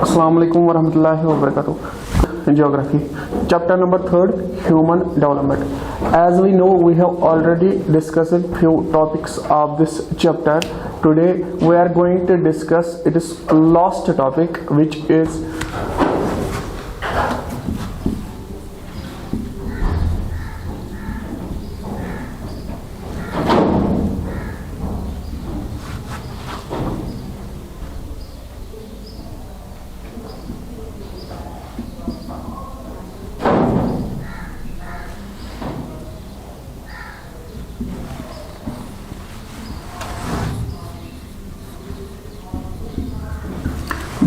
Assalamu alaikum warahmatullahi wabarakatuh. Geography. Chapter number 3, Human Development. As we know, we have already discussed few topics of this chapter. Today we are going to discuss its last topic, which is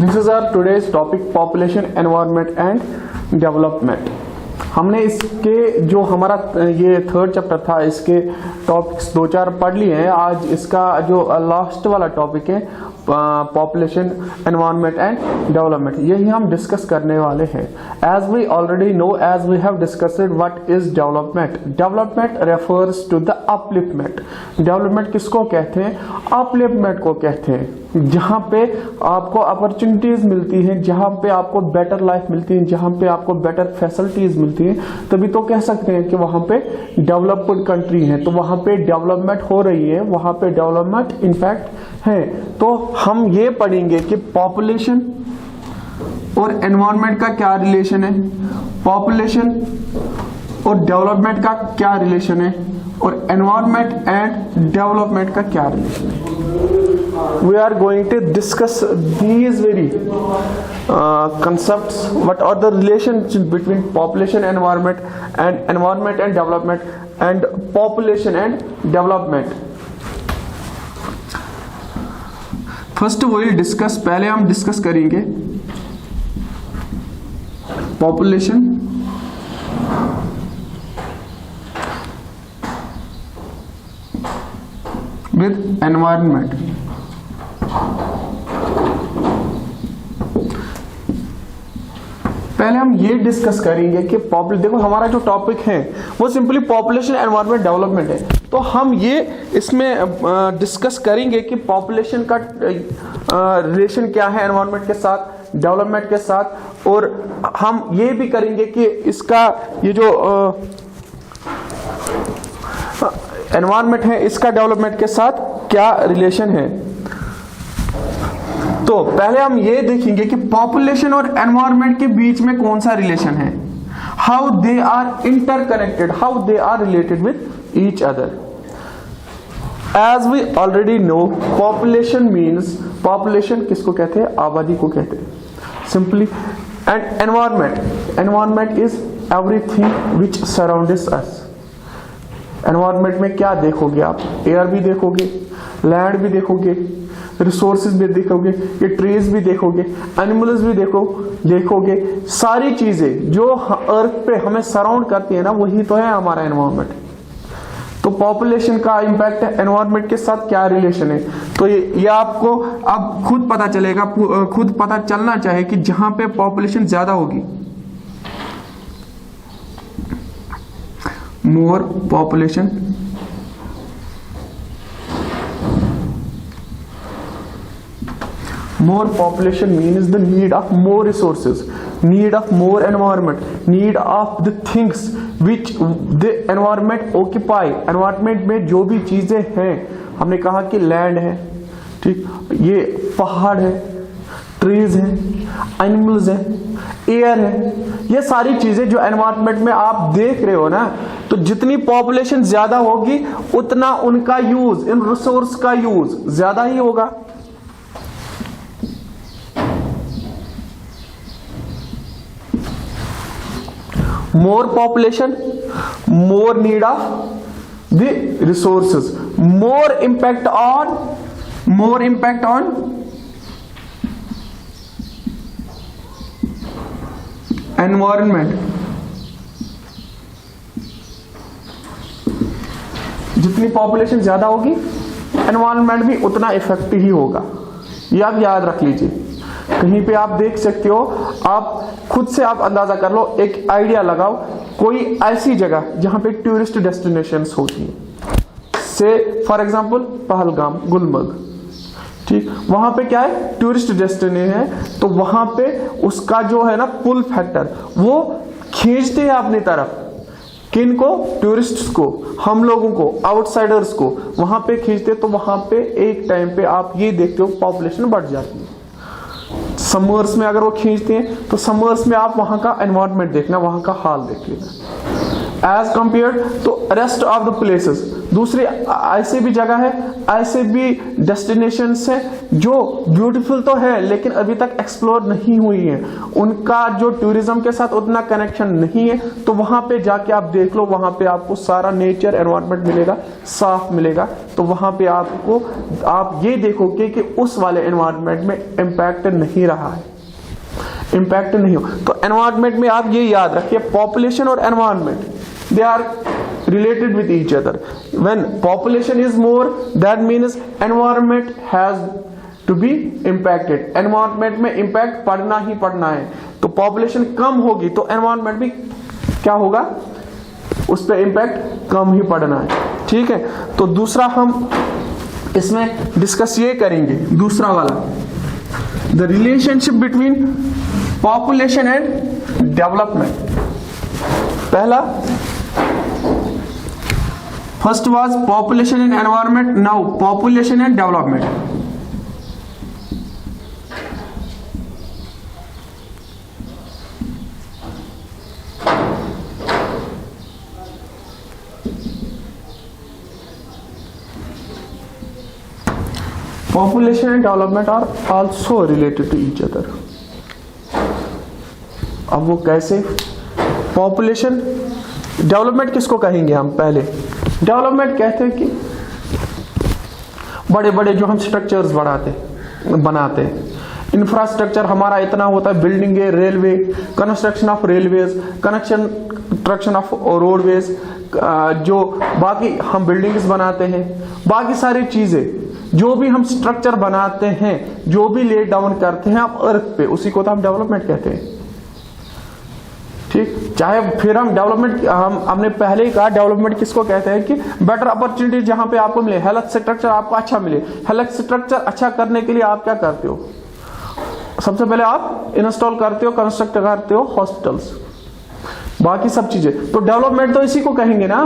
This is our today's topic, population, environment and development. हमने इसके जो हमारा ये third chapter था, इसके topics 2-4 पढ़ लिए हैं. आज इसका जो लास्ट वाला टॉपिक है, पॉपुलेशन, एनवायरनमेंट एंड डेवलपमेंट, यही हम डिस्कस करने वाले हैं. As we already know, as we have discussed what is development. Development refers to the upliftment. Development किसको कहते हैं? अपलिफ्टमेंट को कहते हैं. जहां पे आपको अपॉर्चुनिटीज मिलती हैं, जहां पे आपको बेटर लाइफ मिलती है, जहां पे आपको बेटर फैसिलिटीज मिलती हैं, तभी तो कह सकते हैं कि वहां पे डेवलप्ड कंट्री है. तो वहां पे डेवलपमेंट हो रही है, वहां पे डेवलपमेंट इनफैक्ट है. तो हम ये पढ़ेंगे कि पॉपुलेशन और एनवायरनमेंट का क्या रिलेशन है, पॉपुलेशन और डेवलपमेंट का क्या रिलेशन है, और एनवायरनमेंट एंड डेवलपमेंट का क्या रिलेशन है. We are going to discuss these very concepts. What are the relations between population, environment and development, and population and development. First we will discuss. पहले हम discuss करेंगे population with environment. पहले हम ये discuss करेंगे कि देखो हमारा जो टॉपिक है वो सिंपली पॉपुलेशन, एनवायरनमेंट, डेवलपमेंट है. तो हम ये इसमें डिस्कस करेंगे कि पॉपुलेशन का रिलेशन क्या है एनवायरनमेंट के साथ, डेवलपमेंट के साथ, और हम ये भी करेंगे कि इसका ये जो एनवायरनमेंट है इसका डेवलपमेंट के साथ क्या रिलेशन है. तो पहले हम ये देखेंगे कि पॉपुलेशन और एनवायरनमेंट के बीच में कौन सा रिलेशन है, how they are interconnected, how they are related with each other. As we already know, population means, population किसको कहते हैं? आबादी को कहते हैं simply. And environment, environment is everything which surrounds us. Environment में क्या देखोगे आप? एयर भी देखोगे, लैंड भी देखोगे, रिसोर्सेज भी देखोगे, ये ट्रीज भी देखोगे, एनिमल्स भी देखोगे. सारी चीजें जो अर्थ पे हमें सराउंड करती है ना, वही तो है हमारा एनवायरनमेंट. तो पॉपुलेशन का इंपैक्ट एनवायरनमेंट के साथ क्या रिलेशन है, तो ये आपको अब खुद पता चलेगा, खुद पता चलना चाहिए कि जहां पे पॉपुलेशन ज्यादा होगी, more population, more population means the need of more resources, need of more environment, need of the things which the environment occupy. environment में जो भी चीजें हैं, हमने कहा कि लैंड है, ठीक, ये पहाड़ है, ट्रीज हैं, एनिमल्स हैं, एयर है, ये सारी चीजें जो एनवायरनमेंट में आप देख रहे हो ना, तो जितनी पॉपुलेशन ज्यादा होगी उतना उनका यूज, इन रिसोर्स का यूज ज्यादा ही होगा. More population, more need of the resources, more impact on environment. जितनी पॉपुलेशन ज्यादा होगी एनवायरनमेंट भी उतना इफेक्टिव ही होगा. ये आप याद रख लीजिए. कहीं पे आप देख सकते हो, आप खुद से आप अंदाजा कर लो, एक आइडिया लगाओ, कोई ऐसी जगह जहां पे टूरिस्ट डेस्टिनेशंस होती है, से फॉर एग्जांपल पहलगाम, गुलमर्ग, ठीक, वहां पे क्या है, टूरिस्ट डेस्टिनेशन है, तो वहां पे उसका जो है ना पुल फैक्टर वो खींचते हैं अपनी तरफ। किन को? टूरिस्ट्स को, हम लोगों को, आउटसाइडर्स को वहां पे खींचते, तो वहां पे एक टाइम पे आप ये देखते हो पॉपुलेशन बढ़ जाती है। समर्स में अगर वो खींचते हैं तो समर्स में आप वहां का एनवायरनमेंट देखना, वहां का हाल देख लेना एज कंपेयर्ड तो रेस्ट ऑफ द प्लेसेस। दूसरी ऐसे भी जगह है, ऐसे भी डेस्टिनेशंस है जो ब्यूटीफुल तो है लेकिन अभी तक एक्सप्लोर नहीं हुई है, उनका जो टूरिज्म के साथ उतना कनेक्शन नहीं है, तो वहां पे जाके आप देख लो, वहां पे आपको सारा नेचर एनवायरनमेंट मिलेगा, साफ मिलेगा। तो वहां पे आपको आप ये देखोगे कि उस वाले एनवायरनमेंट में इम्पैक्ट नहीं रहा है, इम्पैक्ट नहीं हो। तो एनवायरनमेंट में आप ये याद रखिए, पॉपुलेशन और environment they are related with each other. When population is more, that means environment has to be impacted. Environment में impact पड़ना ही पड़ना है। तो population कम होगी तो environment भी क्या होगा, उस पर impact कम ही पड़ना है। ठीक है, तो दूसरा हम इसमें डिस्कस ये करेंगे, दूसरा वाला, the relationship between population and development। पहला first was population and environment, now population and development। Population and development are also related to each other। अब वो कैसे? पॉपुलेशन, डेवलपमेंट किसको कहेंगे हम? पहले डेवलपमेंट कहते हैं कि बड़े बड़े जो हम स्ट्रक्चर्स बनाते हैं, इंफ्रास्ट्रक्चर हमारा इतना होता है, बिल्डिंग है, railway, construction of railways, construction of roadways, जो बाकी हम बिल्डिंग्स बनाते हैं, बाकी सारी चीजें जो भी हम स्ट्रक्चर बनाते हैं, जो भी ले डाउन करते हैं आप अर्थ पे, उसी को तो हम डेवलपमेंट कहते हैं। ठीक, चाहे फिर हम डेवलपमेंट, हमने पहले ही कहा डेवलपमेंट किसको कहते हैं कि बेटर अपॉर्चुनिटी जहां पे आपको मिले, हेल्थ स्ट्रक्चर आपको अच्छा मिले। हेल्थ स्ट्रक्चर अच्छा करने के लिए आप क्या करते हो? सबसे पहले आप इंस्टॉल करते हो, कंस्ट्रक्ट करते हो हॉस्पिटल्स, बाकी सब चीजें। तो डेवलपमेंट तो इसी को कहेंगे ना।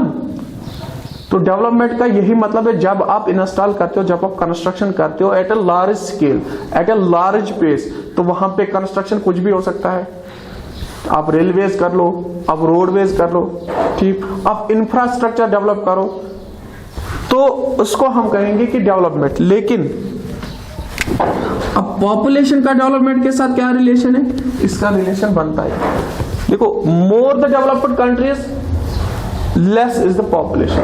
तो डेवलपमेंट का यही मतलब है, जब आप इंस्टॉल करते हो, जब आप कंस्ट्रक्शन करते हो at a large scale, at a large pace, तो वहां पे कंस्ट्रक्शन कुछ भी हो सकता है। आप रेलवेज कर लो, आप रोडवेज कर लो, ठीक, आप इंफ्रास्ट्रक्चर डेवलप करो, तो उसको हम कहेंगे कि डेवलपमेंट। लेकिन अब पॉपुलेशन का डेवलपमेंट के साथ क्या रिलेशन है? इसका रिलेशन बनता है, देखो, more the developed countries less is the population,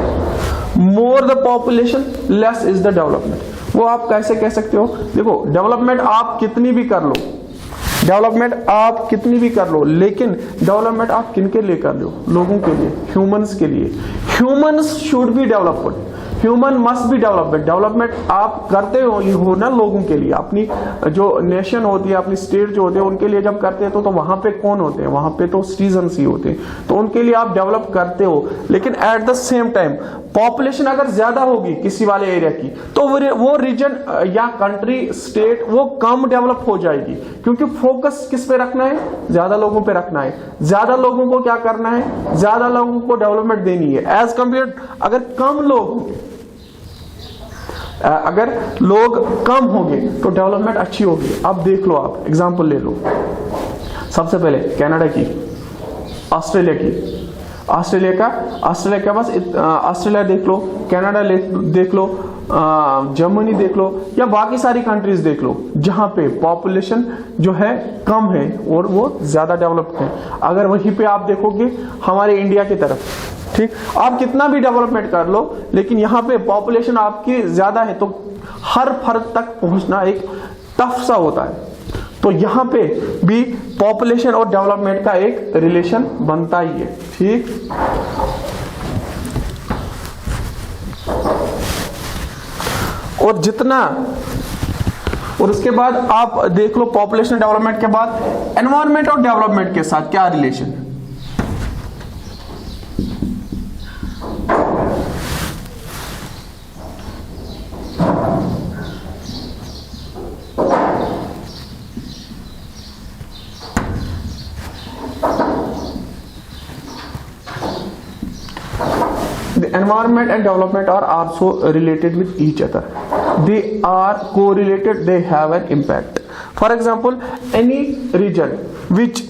more the population less is the development. वो आप कैसे कह सकते हो? देखो, डेवलपमेंट आप कितनी भी कर लो, डेवलपमेंट आप कितनी भी कर लो, लेकिन डेवलपमेंट आप किनके लिए कर लो? लोगों के लिए, ह्यूमंस के लिए। Humans should be developed, human must be development. Development आप करते हो ना लोगों के लिए, अपनी जो नेशन होती है, अपनी स्टेट जो होती है, उनके लिए जब करते हैं तो वहां पे कौन होते हैं? वहां पे तो सिटीजन्स ही होते हैं, तो उनके लिए आप डेवलप करते हो। लेकिन at the same time population अगर ज्यादा होगी किसी वाले एरिया की, तो वो रीजन या कंट्री, स्टेट, वो कम डेवलप हो जाएगी, क्योंकि फोकस किस पे रखना है? ज्यादा लोगों पे रखना है। ज्यादा लोगों को क्या करना है? ज्यादा लोगों को डेवलपमेंट देनी है। एज कंपेयर, अगर कम लोग होंगे, अगर लोग कम होंगे तो डेवलपमेंट अच्छी होगी। अब देख लो, आप एग्जांपल ले लो, सबसे पहले कनाडा की, ऑस्ट्रेलिया की, ऑस्ट्रेलिया के पास ऑस्ट्रेलिया देख लो, कनाडा देख लो, जर्मनी देख लो, या बाकी सारी कंट्रीज देख लो जहां पे पॉपुलेशन जो है कम है और वो ज्यादा डेवलप्ड है। अगर वहीं पे आप देखोगे हमारे इंडिया की तरफ, ठीक, आप कितना भी डेवलपमेंट कर लो, लेकिन यहाँ पे पॉपुलेशन आपकी ज्यादा है, तो हर फर्द तक पहुंचना एक टफ सा होता है। तो यहाँ पे भी पॉपुलेशन और डेवलपमेंट का एक रिलेशन बनता ही है। ठीक, और जितना, और उसके बाद आप देख लो पॉपुलेशन डेवलपमेंट के बाद एनवायरनमेंट और डेवलपमेंट के साथ क्या relation. environment and development are also related with each other. They are correlated, they have an impact. For example, any region which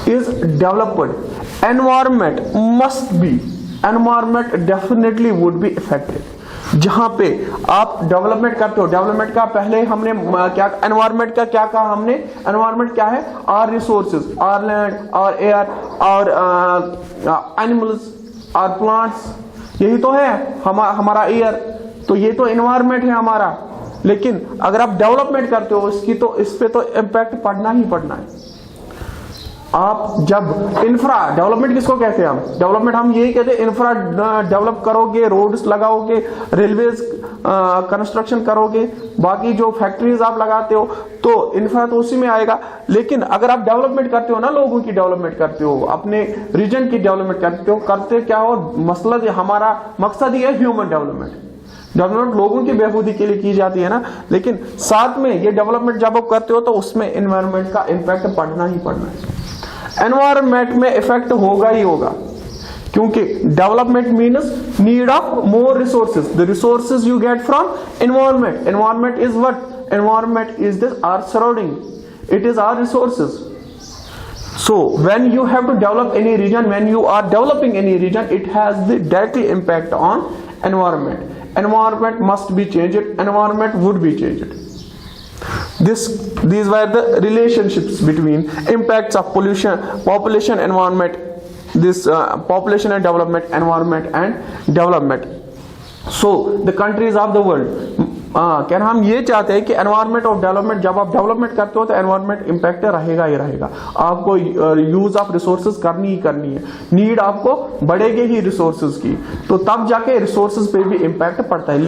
is developed, environment definitely would be affected. जहां पे आप development करते हो, development का पहले हमने क्या environment का क्या कहा हमने, एनवायरमेंट क्या है, our resources, our land, our air, और एनिमल्स, आर प्लांट्स, यही तो है हमारा एयर, तो ये तो एनवायरमेंट है हमारा। लेकिन अगर आप डेवलपमेंट करते हो इसकी, तो इस पे तो इम्पैक्ट पड़ना ही पड़ना है। आप जब इंफ्रा डेवलपमेंट किसको कहते हैं, हम डेवलपमेंट हम यही कहते हैं, इंफ्रा डेवलप करोगे, रोड्स लगाओगे, रेलवेज कंस्ट्रक्शन करोगे, बाकी जो फैक्ट्रीज आप लगाते हो, तो इंफ्रा तो उसी में आएगा। लेकिन अगर आप डेवलपमेंट करते हो ना, लोगों की डेवलपमेंट करते हो, अपने रीजन की डेवलपमेंट करते हो, करते क्या हो, मसला हमारा मकसद ही है ह्यूमन डेवलपमेंट। डेवलपमेंट लोगों की बेहूदी के लिए की जाती है ना, लेकिन साथ में ये डेवलपमेंट जब आप करते हो तो उसमें एनवायरनमेंट का इम्पैक्ट पड़ना ही पड़ना है। एनवायरनमेंट में इफेक्ट होगा ही होगा, क्योंकि development means need of more resources, the resources you get from environment. Environment is what, environment is this our surrounding, it is our resources. So when you have to develop any region, when you are developing any region, it has the directly impact on environment. Environment must be changed, environment would be changed. These were the relationships between impacts of pollution, population, environment, population and development, environment and development. So the countries of the world, क्या हम ये चाहते हैं कि environment और development, जब आप development करते हो तो एनवायरनमेंट इम्पैक्ट रहेगा ही रहेगा, आपको यूज ऑफ रिसोर्सेज करनी ही करनी है, नीड आपको बढ़ेगी ही रिसोर्सेज की, तो तब जाके रिसोर्सेज पे भी इम्पैक्ट पड़ता है।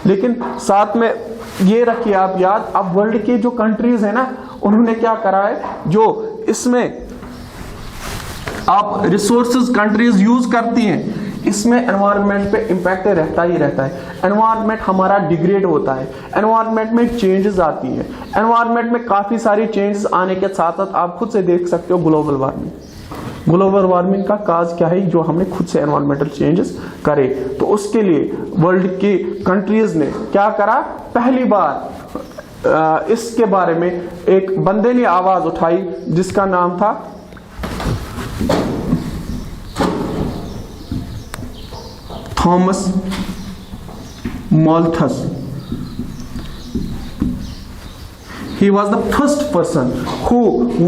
लेकिन साथ में ये रखिए आप याद, अब वर्ल्ड के जो कंट्रीज है ना, उन्होंने क्या करा है, जो इसमें आप रिसोर्सेज कंट्रीज यूज करती हैं, इसमें एनवायरनमेंट पे इम्पैक्ट रहता ही रहता है। एनवायरनमेंट हमारा डिग्रेड होता है, एनवायरनमेंट में चेंजेस आती है, एनवायरनमेंट में काफी सारी चेंजेस आने के साथ साथ आप खुद से देख सकते हो ग्लोबल वार्मिंग। ग्लोबल वार्मिंग का काज क्या है, जो हमने खुद से एनवायरमेंटल चेंजेस करे। तो उसके लिए वर्ल्ड की कंट्रीज ने क्या करा, पहली बार इसके बारे में एक बंदे ने आवाज उठाई जिसका नाम था Thomas Malthus. He was the first person who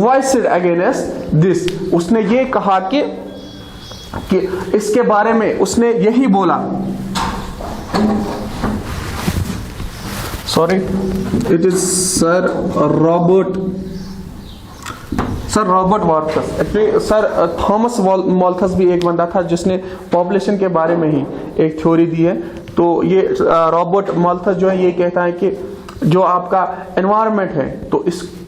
voiced against this. उसने ये कहा कि इसके बारे में उसने यही बोला, sorry it is sir Robert Malthus. Actually sir Thomas Malthus भी एक बंदा था जिसने पॉपुलेशन के बारे में ही एक थ्योरी दी है। तो ये रॉबर्ट माल्थस जो है ये कहता है कि जो आपका एनवायरनमेंट है, तो इसको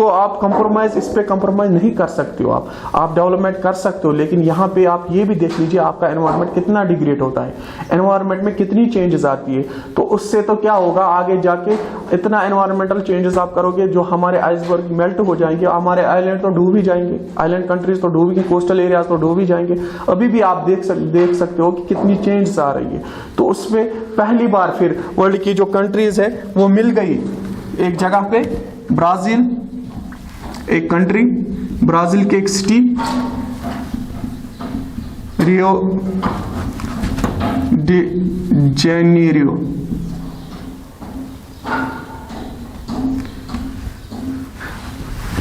आप कंप्रोमाइज, इस पे कंप्रोमाइज नहीं कर सकते हो। आप डेवलपमेंट कर सकते हो, लेकिन यहाँ पे आप ये भी देख लीजिए आपका एनवायरनमेंट कितना डिग्रेड होता है, एनवायरनमेंट में कितनी चेंजेस आती है। तो उससे तो क्या होगा, आगे जाके इतना एनवायरमेंटल चेंजेस आप करोगे जो हमारे आइसबर्ग मेल्ट हो जाएंगे, हमारे आइलैंड तो डूब ही जाएंगे, आइलैंड कंट्रीज तो डूब ही, कोस्टल एरियाज तो डूब ही जाएंगे। अभी भी आप देख सकते हो कि कितनी चेंजेस आ रही है। तो उसमें पहली बार फिर वर्ल्ड की जो कंट्रीज है वो मिल गई एक जगह पे, ब्राजील एक कंट्री, ब्राजील के एक सिटी रियो डी जेनेरियो,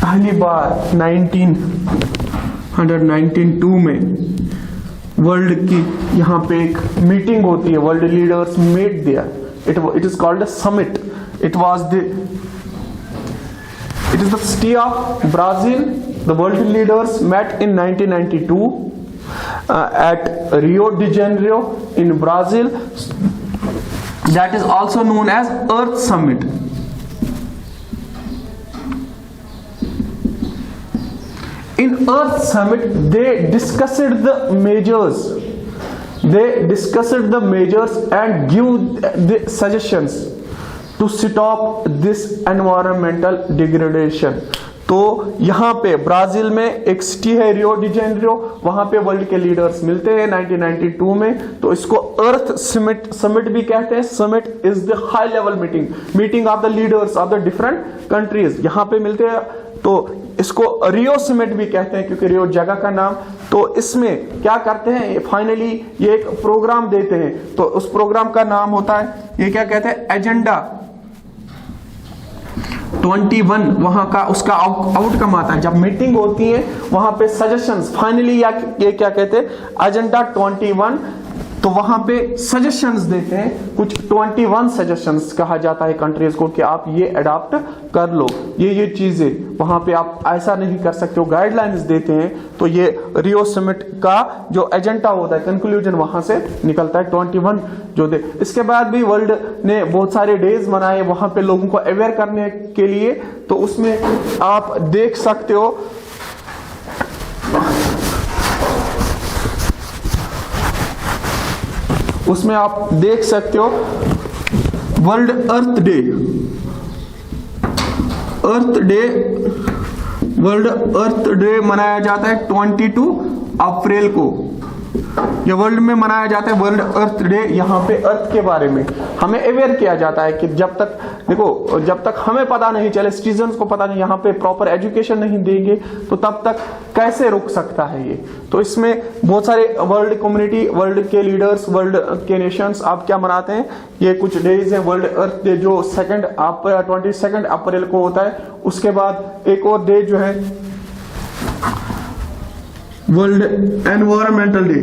पहली बार 1992 में वर्ल्ड की यहाँ पे एक मीटिंग होती है, world leaders meet there, it is called a summit. It is the city of Brazil. The world leaders met in 1992 at Rio de Janeiro in Brazil. That is also known as Earth Summit. In Earth Summit, they discussed the measures. And give the suggestions to stop this environmental degradation. तो यहाँ पे Brazil में एक city है Rio de Janeiro, वहां पे world के leaders मिलते हैं 1992 में। तो इसको अर्थ समिट भी कहते हैं। Summit is the high level meeting of the leaders of the different countries, यहाँ पे मिलते हैं। तो इसको रियो समिट भी कहते हैं क्योंकि रियो जगह का नाम। तो इसमें क्या करते हैं, फाइनली ये एक प्रोग्राम देते हैं। तो उस प्रोग्राम का नाम होता है, ये क्या कहते हैं, एजेंडा 21। वहां का उसका आउटकम आता है जब मीटिंग होती है, वहां पे सजेशंस फाइनली या ये क्या कहते हैं एजेंडा 21। तो वहां पे सजेशंस देते हैं, कुछ 21 सजेशंस कहा जाता है कंट्रीज को कि आप ये अडॉप्ट कर लो, ये चीजें। वहां पे आप ऐसा नहीं कर सकते हो, गाइडलाइंस देते हैं। तो ये रियो समिट का जो एजेंडा होता है, कंक्लूजन वहां से निकलता है 21 जो दे। इसके बाद भी वर्ल्ड ने बहुत सारे डेज मनाए वहां पे लोगों को अवेयर करने के लिए। तो उसमें आप देख सकते हो उसमें आप देख सकते हो वर्ल्ड अर्थ डे, वर्ल्ड अर्थ डे मनाया जाता है 22 अप्रैल को। ये वर्ल्ड में मनाया जाता है वर्ल्ड अर्थ डे। यहाँ पे अर्थ के बारे में हमें अवेयर किया जाता है कि जब तक देखो, जब तक हमें पता नहीं चले, सिटीजन्स को पता नहीं, यहाँ पे प्रॉपर एजुकेशन नहीं देंगे तो तब तक कैसे रुक सकता है ये। तो इसमें बहुत सारे वर्ल्ड कम्युनिटी, वर्ल्ड के लीडर्स, वर्ल्ड के नेशंस आप क्या मनाते हैं, ये कुछ डेज है। वर्ल्ड अर्थ डे जो 22 अप्रैल को होता है। उसके बाद एक और डे जो है world environmental day.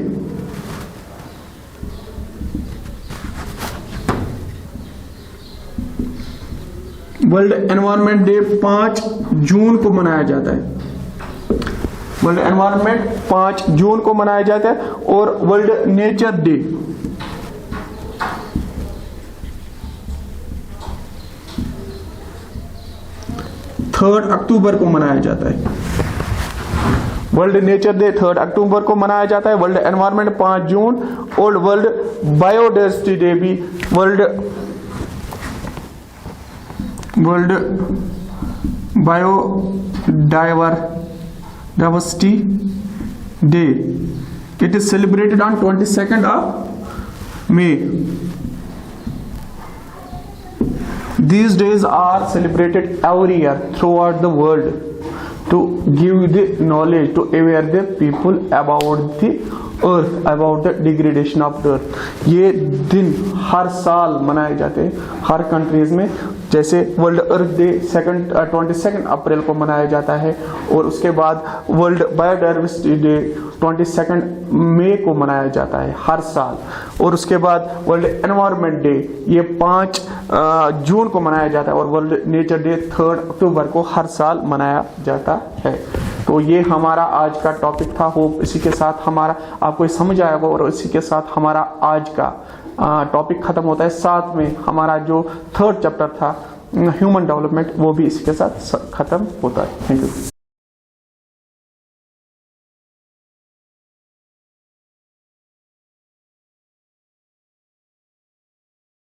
World environment day 5 जून को मनाया जाता है। वर्ल्ड एनवायरमेंट 5 जून को मनाया जाता है। और वर्ल्ड नेचर डे 3 अक्टूबर को मनाया जाता है। वर्ल्ड नेचर डे 3 अक्टूबर को मनाया जाता है। वर्ल्ड एनवायरमेंट 5 जून। और वर्ल्ड बायोडाइवर्सिटी डे भी world biodiversity day, it is celebrated on 22nd of May. These days are celebrated every year throughout the world to give the knowledge, to aware the people about the earth, about the degradation of the earth. ये दिन हर साल मनाए जाते हैं हर countries में। जैसे world अर्थ day 22 अप्रैल को मनाया जाता है। और उसके बाद वर्ल्ड बायोडाइवर्सिटी डे 22 मई को मनाया जाता है हर साल। और उसके बाद वर्ल्ड एनवायरमेंट डे ये 5 जून को मनाया जाता है। और वर्ल्ड नेचर डे 3 अक्टूबर को हर साल मनाया जाता है। तो ये हमारा आज का टॉपिक था। होप इसी के साथ हमारा आपको समझ आएगा। और इसी के साथ हमारा आज का टॉपिक खत्म होता है। साथ में हमारा जो 3rd चैप्टर था ह्यूमन डेवलपमेंट, वो भी इसी के साथ खत्म होता है। Thank you.